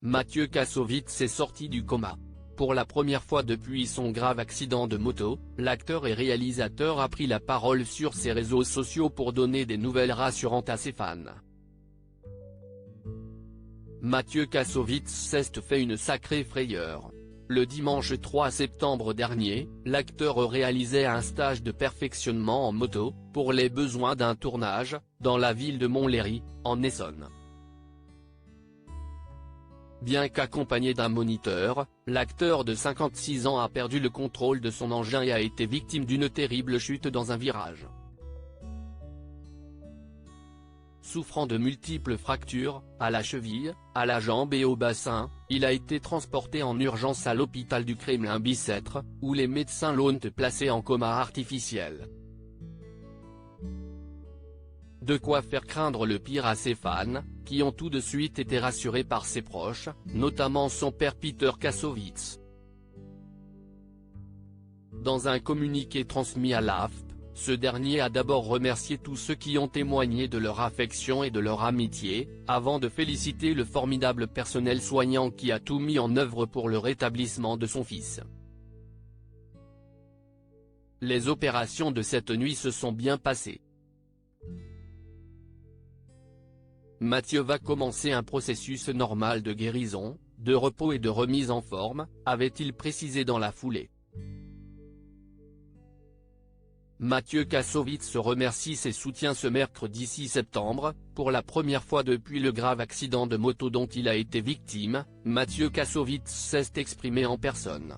Mathieu Kassovitz est sorti du coma. Pour la première fois depuis son grave accident de moto, l'acteur et réalisateur a pris la parole sur ses réseaux sociaux pour donner des nouvelles rassurantes à ses fans. Mathieu Kassovitz s'est fait une sacrée frayeur. Le dimanche 3 septembre dernier, l'acteur réalisait un stage de perfectionnement en moto, pour les besoins d'un tournage, dans la ville de Montlhéry, en Essonne. Bien qu'accompagné d'un moniteur, l'acteur de 56 ans a perdu le contrôle de son engin et a été victime d'une terrible chute dans un virage. Souffrant de multiples fractures, à la cheville, à la jambe et au bassin, il a été transporté en urgence à l'hôpital du Kremlin-Bicêtre, où les médecins l'ont placé en coma artificiel. De quoi faire craindre le pire à ses fans, qui ont tout de suite été rassurés par ses proches, notamment son père Peter Kassovitz. Dans un communiqué transmis à l'AFP, ce dernier a d'abord remercié tous ceux qui ont témoigné de leur affection et de leur amitié, avant de féliciter le formidable personnel soignant qui a tout mis en œuvre pour le rétablissement de son fils. Les opérations de cette nuit se sont bien passées. Mathieu va commencer un processus normal de guérison, de repos et de remise en forme, avait-il précisé dans la foulée. Mathieu Kassovitz remercie ses soutiens ce mercredi 6 septembre, pour la première fois depuis le grave accident de moto dont il a été victime. Mathieu Kassovitz s'est exprimé en personne.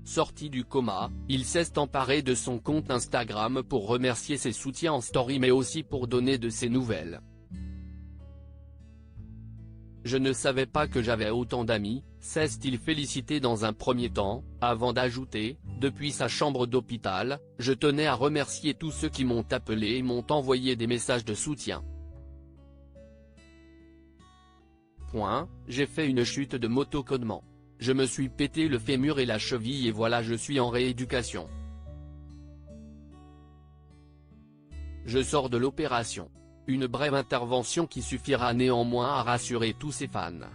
Sorti du coma, il s'est emparé de son compte Instagram pour remercier ses soutiens en story mais aussi pour donner de ses nouvelles. Je ne savais pas que j'avais autant d'amis, s'est-il félicité dans un premier temps, avant d'ajouter, depuis sa chambre d'hôpital, je tenais à remercier tous ceux qui m'ont appelé et m'ont envoyé des messages de soutien. J'ai fait une chute de moto connement. Je me suis pété le fémur et la cheville et voilà je suis en rééducation. Je sors de l'opération. Une brève intervention qui suffira néanmoins à rassurer tous ses fans.